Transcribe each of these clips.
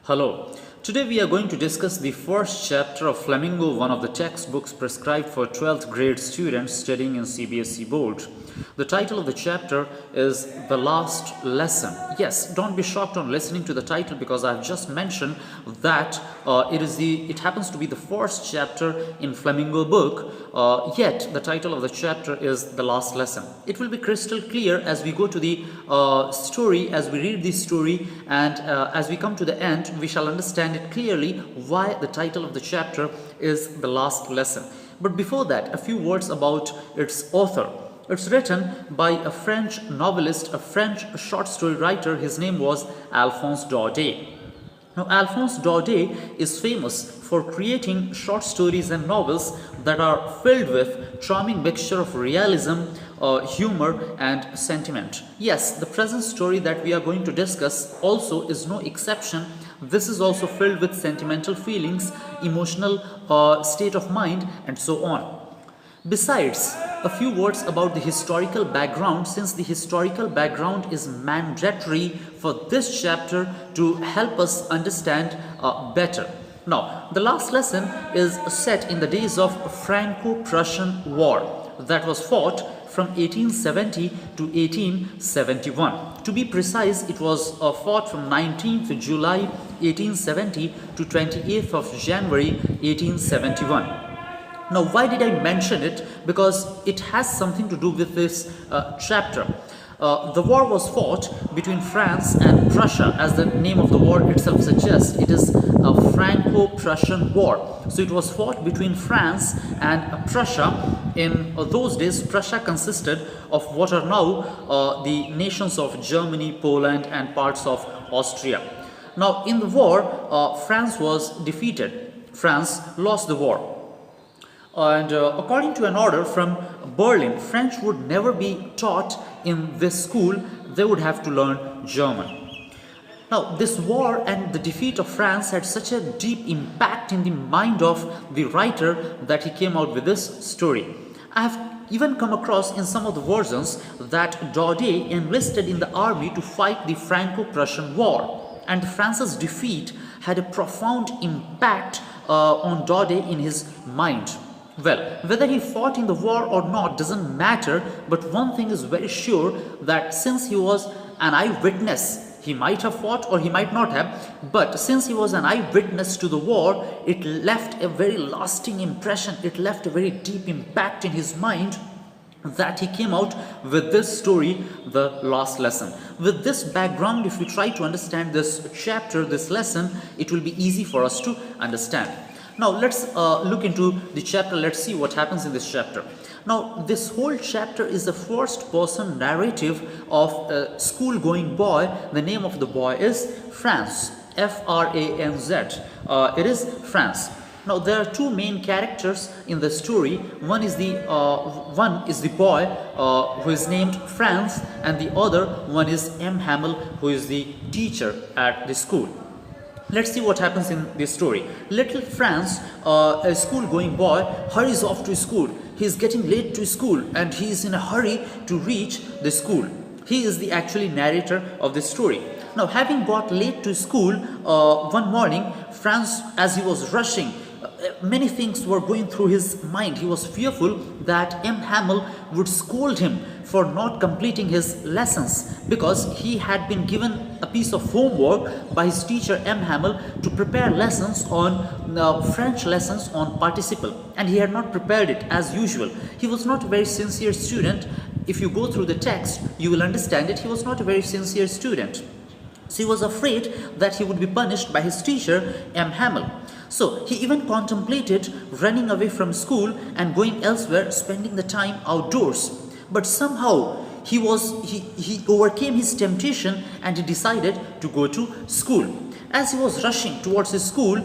Hello. Today we are going to discuss the first chapter of Flamingo, one of the textbooks prescribed for 12th grade students studying in CBSE board. The title of the chapter is The Last Lesson. Yes, don't be shocked on listening to the title because I've just mentioned that it happens to be the first chapter in Flamingo book, yet the title of the chapter is The Last Lesson. It will be crystal clear as we go to the story, as we read the story, and as we come to the end, we shall understand it clearly why the title of the chapter is The Last Lesson. But before that, a few words about its author. It's written by a French novelist, a French short story writer. His name was Alphonse Daudet. Now, Alphonse Daudet is famous for creating short stories and novels that are filled with charming mixture of realism, humor and sentiment. Yes, the present story that we are going to discuss also is no exception. This is also filled with sentimental feelings, emotional state of mind and so on. Besides, a few words about the historical background, since the historical background is mandatory for this chapter to help us understand better. Now, the last lesson is set in the days of Franco-Prussian War that was fought from 1870 to 1871. To be precise, it was fought from 19th July 1870 to 28th of January 1871. Now, why did I mention it? Because it has something to do with this chapter. The war was fought between France and Prussia. As the name of the war itself suggests, it is a Franco-Prussian war. So it was fought between France and Prussia. In those days, Prussia consisted of what are now the nations of Germany, Poland and parts of Austria. Now, in the war, France was defeated. France lost the war. And according to an order from Berlin, French would never be taught in this school. They would have to learn German. Now, this war and the defeat of France had such a deep impact in the mind of the writer that he came out with this story. I have even come across in some of the versions that Daudet enlisted in the army to fight the Franco-Prussian War. And France's defeat had a profound impact on Daudet in his mind. Well, whether he fought in the war or not doesn't matter, but one thing is very sure, that since he was an eyewitness, he might have fought or he might not have, but since he was an eyewitness to the war, it left a very lasting impression, it left a very deep impact in his mind, that he came out with this story, The Last Lesson. With this background, if we try to understand this chapter, this lesson, it will be easy for us to understand. Now, let's look into the chapter. Let's see what happens in this chapter. Now, this whole chapter is the first person narrative of a school-going boy. The name of the boy is Franz, F-R-A-N-Z. It is Franz. Now, there are two main characters in the story. One is the boy who is named Franz, and the other one is M. Hamel, who is the teacher at the school. Let's see what happens in this story. Little Franz, a school-going boy, hurries off to school. He is getting late to school and he is in a hurry to reach the school. He is the actually narrator of this story. Now, having got late to school one morning, Franz, as he was rushing, many things were going through his mind. He was fearful that M. Hamel would scold him for not completing his lessons, because he had been given a piece of homework by his teacher M. Hamel to prepare lessons on French lessons on participle, and he had not prepared it as usual. He was not a very sincere student. If you go through the text, you will understand it. He was not a very sincere student. So he was afraid that he would be punished by his teacher M. Hamel. So he even contemplated running away from school and going elsewhere, spending the time outdoors. But somehow he overcame his temptation and he decided to go to school. As he was rushing towards his school,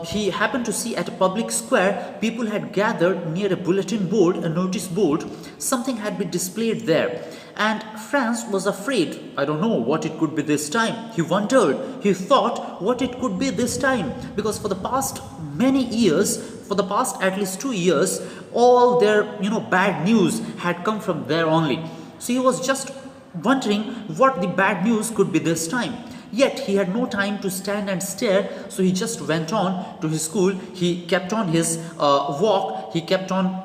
he happened to see at a public square, people had gathered near a bulletin board, a notice board. Something had been displayed there. And Franz was afraid. I don't know what it could be this time. He wondered, he thought what it could be this time. Because for the past many years, for the past at least 2 years, all their bad news had come from there only. So he was just wondering what the bad news could be this time. Yet he had no time to stand and stare, so he just went on to his school. He kept on his walk, he kept on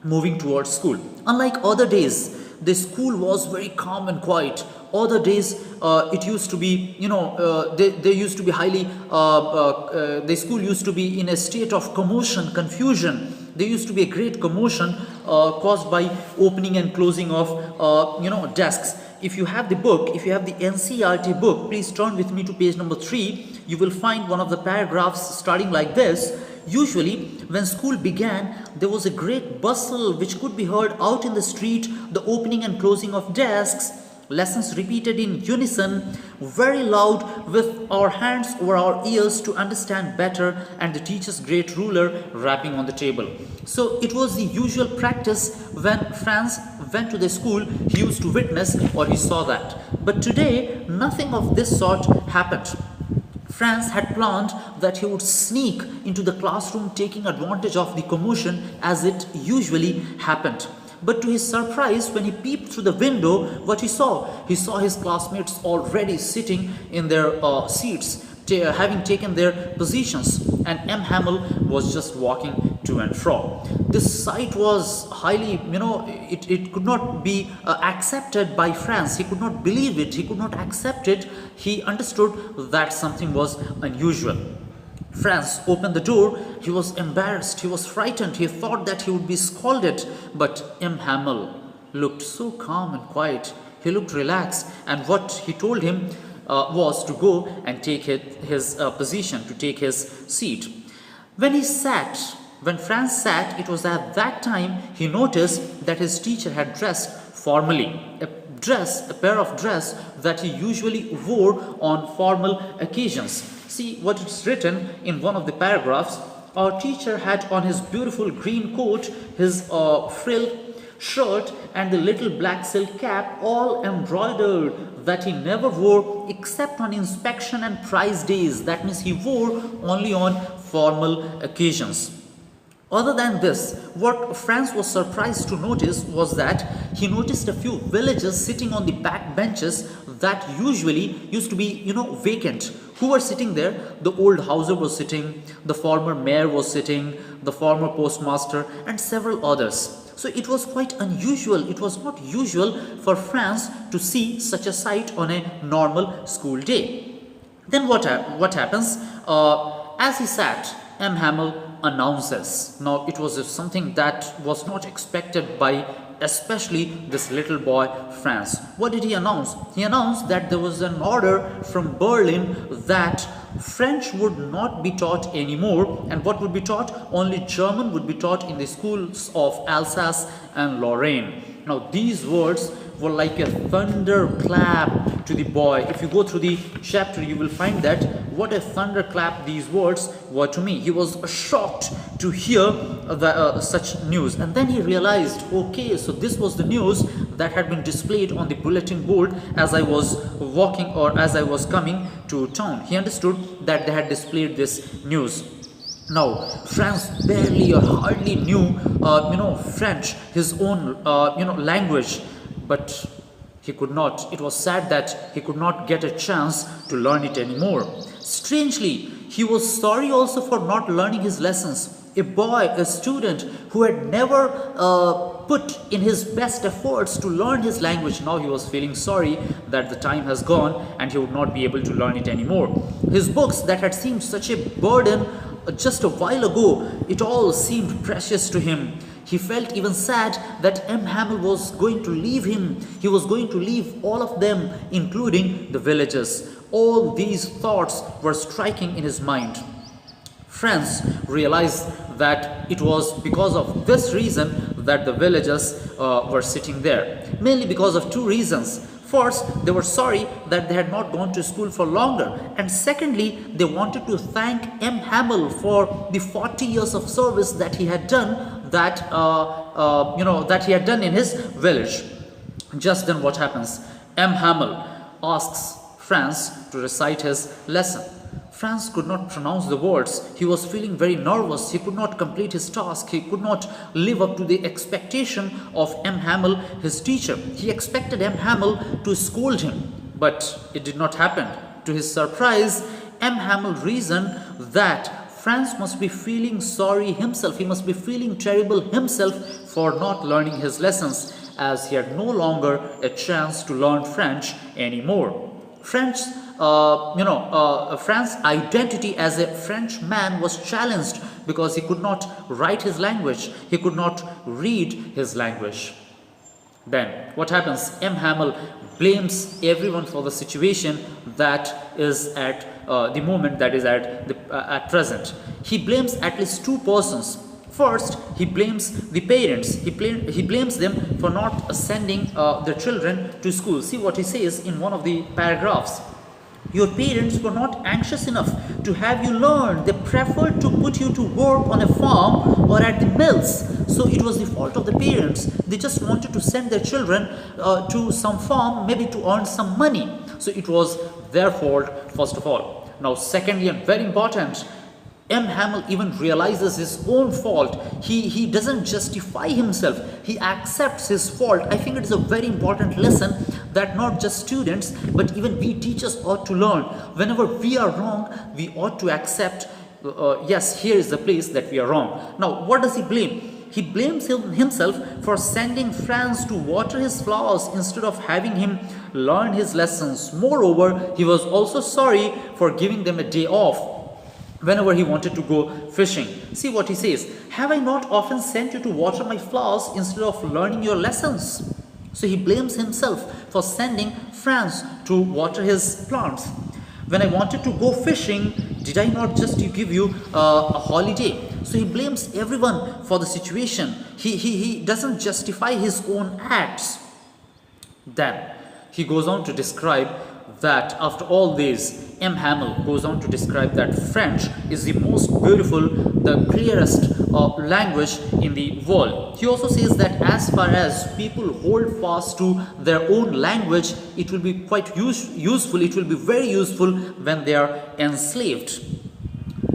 moving towards school. Unlike other days, the school was very calm and quiet. Other days, it used to be, they used to be highly, the school used to be in a state of commotion, confusion. There used to be a great commotion caused by opening and closing of, desks. If you have the book, if you have the NCERT book, please turn with me to page number 3. You will find one of the paragraphs starting like this. Usually, when school began, there was a great bustle which could be heard out in the street, the opening and closing of desks, lessons repeated in unison, very loud, with our hands over our ears to understand better, and the teacher's great ruler rapping on the table. So it was the usual practice when Franz went to the school, he used to witness or he saw that. But today, nothing of this sort happened. Franz had planned that he would sneak into the classroom, taking advantage of the commotion as it usually happened. But to his surprise, when he peeped through the window, what he saw his classmates already sitting in their seats, having taken their positions, and M. Hamel was just walking to and fro. This sight was highly, it could not be accepted by Franz. He could not believe it. He could not accept it. He understood that something was unusual. Franz opened the door. He was embarrassed. He was frightened. He thought that he would be scolded. But M. Hamel looked so calm and quiet. He looked relaxed. And what he told him was to go and take his position, to take his seat. When Franz sat, it was at that time he noticed that his teacher had dressed formally. A pair of dress that he usually wore on formal occasions. See what it's written in one of the paragraphs. Our teacher had on his beautiful green coat, his frilled shirt, and the little black silk cap, all embroidered, that he never wore except on inspection and prize days. That means he wore only on formal occasions. Other than this, what Franz was surprised to notice was that he noticed a few villagers sitting on the back benches that usually used to be, vacant. Who were sitting there? The old Hauser was sitting, the former mayor was sitting, the former postmaster, and several others. So it was quite unusual. It was not usual for Franz to see such a sight on a normal school day. Then what happens? As he sat, M. Hamel announces. Now it was something that was not expected by especially this little boy Franz. What did he announce? He announced that there was an order from Berlin that French would not be taught anymore, and what would be taught? Only German would be taught in the schools of Alsace and Lorraine. Now these words were like a thunderclap to the boy. If you go through the chapter, you will find that what a thunderclap these words were to me. He was shocked to hear such news, and then he realized, okay, so this was the news that had been displayed on the bulletin board as I was walking or as I was coming to town. He understood that they had displayed this news. Now, Franz barely or hardly knew, French, his own, language, but he could not. It was sad that he could not get a chance to learn it anymore. Strangely, he was sorry also for not learning his lessons. A boy, a student who had never put in his best efforts to learn his language, now he was feeling sorry that the time has gone and he would not be able to learn it anymore. His books that had seemed such a burden just a while ago, it all seemed precious to him. He felt even sad that M. Hamel was going to leave him. He was going to leave all of them, including the villagers. All these thoughts were striking in his mind. Franz realized that it was because of this reason that the villagers were sitting there. Mainly because of two reasons. First, they were sorry that they had not gone to school for longer. And secondly, they wanted to thank M. Hamel for the 40 years of service that he had done, that he had done in his village. Just then what happens? M. Hamel asks Franz to recite his lesson. Franz could not pronounce the words. He was feeling very nervous. He could not complete his task. He could not live up to the expectation of M. Hamel, his teacher. He expected M. Hamel to scold him, but it did not happen. To his surprise, M. Hamel reasoned that Franz must be feeling sorry himself. He must be feeling terrible himself for not learning his lessons, as he had no longer a chance to learn French anymore. Franz's identity as a Frenchman was challenged because he could not write his language. He could not read his language. Then what happens? M. Hamel blames everyone for the situation that is at the moment, that is at present. He blames at least two persons. First, he blames the parents. He blames them for not sending their children to school. See what he says in one of the paragraphs. Your parents were not anxious enough to have you learn. They preferred to put you to work on a farm or at the mills. So it was the fault of the parents. They just wanted to send their children to some farm, maybe to earn some money. So it was their fault, first of all. Now, secondly, and very important, M. Hamel even realizes his own fault. He doesn't justify himself. He accepts his fault. I think it is a very important lesson that not just students, but even we teachers ought to learn. Whenever we are wrong, we ought to accept, yes, here is the place that we are wrong. Now, what does he blame? He blames himself for sending Franz to water his flowers instead of having him learn his lessons. Moreover, he was also sorry for giving them a day off whenever he wanted to go fishing. See what he says. Have I not often sent you to water my flowers instead of learning your lessons? So he blames himself for sending Franz to water his plants. When I wanted to go fishing, did I not just give you a holiday? So he blames everyone for the situation. He doesn't justify his own acts. Then he goes on to describe that after all this, M. Hamel goes on to describe that French is the most beautiful, the clearest language in the world. He also says that as far as people hold fast to their own language, it will be quite useful, it will be very useful when they are enslaved.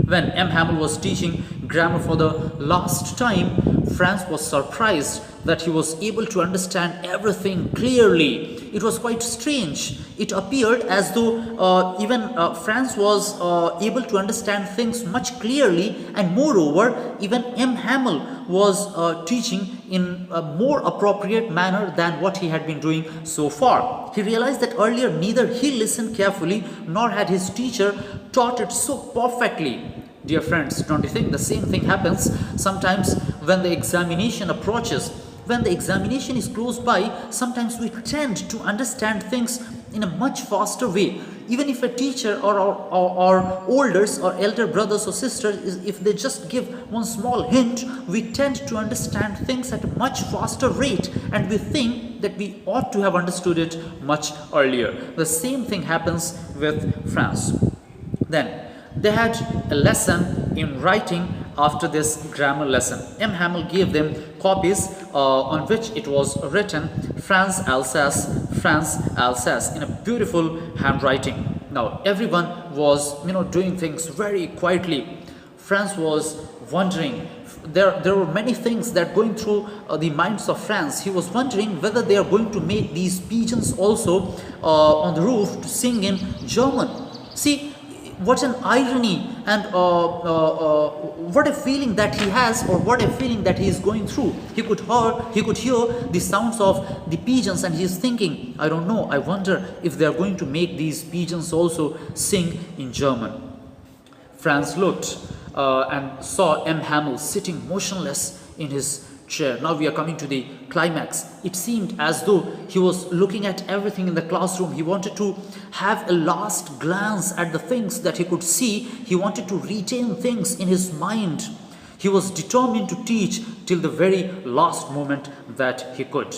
When M. Hamel was teaching grammar for the last time, Franz was surprised that he was able to understand everything clearly. It was quite strange. It appeared as though even Franz was able to understand things much clearly, and moreover, even M. Hamel was teaching in a more appropriate manner than what he had been doing so far. He realized that earlier neither he listened carefully nor had his teacher taught it so perfectly. Dear friends, don't you think the same thing happens sometimes when the examination approaches? When the examination is close by, sometimes we tend to understand things in a much faster way. Even if a teacher or our elders or elder brothers or sisters, if they just give one small hint, we tend to understand things at a much faster rate, and we think that we ought to have understood it much earlier. The same thing happens with Franz. Then they had a lesson in writing after this grammar lesson. M. Hamel gave them copies on which it was written France Alsace in a beautiful handwriting. Now everyone was doing things very quietly. Franz was wondering. There were many things that going through the minds of Franz. He was wondering whether they are going to make these pigeons also on the roof to sing in German. See, what an irony, and what a feeling that he has, or what a feeling that he is going through. He could hear the sounds of the pigeons, and he is thinking, I don't know, I wonder if they are going to make these pigeons also sing in German. Franz looked and saw M. Hamel sitting motionless in his chair. Now we are coming to the climax. It seemed as though he was looking at everything in the classroom. He wanted to have a last glance at the things that he could see. He wanted to retain things in his mind. He was determined to teach till the very last moment that he could.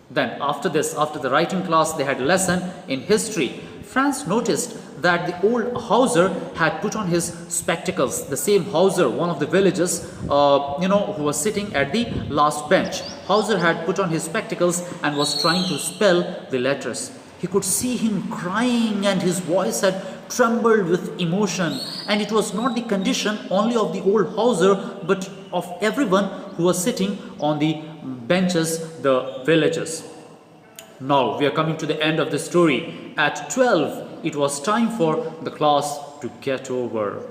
Then after this, after the writing class, they had a lesson in history. Franz noticed that the old Hauser had put on his spectacles. The same Hauser, one of the villagers, who was sitting at the last bench. Hauser had put on his spectacles and was trying to spell the letters. He could see him crying, and his voice had trembled with emotion. And it was not the condition only of the old Hauser, but of everyone who was sitting on the benches, the villagers. Now we are coming to the end of the story. At 12, it was time for the class to get over.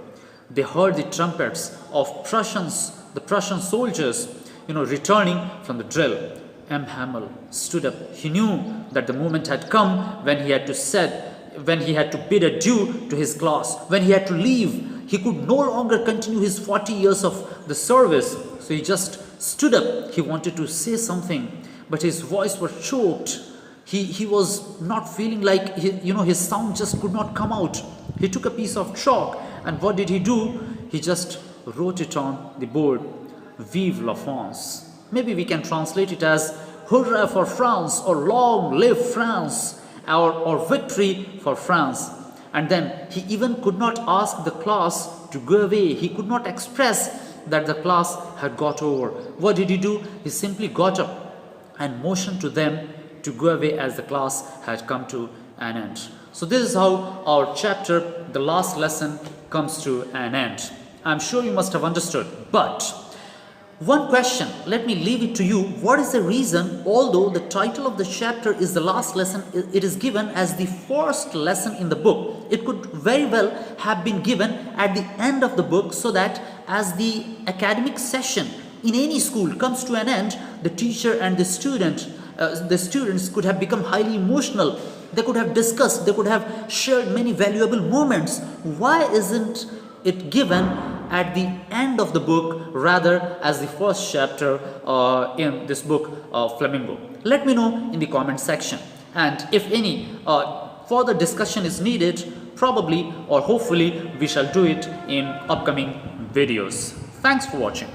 They heard the trumpets of the Prussian soldiers, returning from the drill. M. Hamel stood up. He knew that the moment had come when he had to bid adieu to his class, when he had to leave. He could no longer continue his 40 years of the service. So he just stood up. He wanted to say something, but his voice was choked. He was not feeling like, his sound just could not come out. He took a piece of chalk, and what did he do? He just wrote it on the board. Vive la France. Maybe we can translate it as Hurrah for France, or Long live France, or Victory for France. And then he even could not ask the class to go away. He could not express that the class had got over. What did he do? He simply got up and motioned to them to go away as the class had come to an end. So this is how our chapter, the last lesson, comes to an end. I'm sure you must have understood. But one question, let me leave it to you. What is the reason, although the title of the chapter is the last lesson, it is given as the first lesson in the book? It could very well have been given at the end of the book, so that as the academic session in any school comes to an end, the teacher and the students could have become highly emotional. They could have discussed, they could have shared many valuable moments. Why isn't it given at the end of the book, rather as the first chapter in this book, Flamingo? Let me know in the comment section. And if any further discussion is needed, probably or hopefully we shall do it in upcoming videos. Thanks for watching.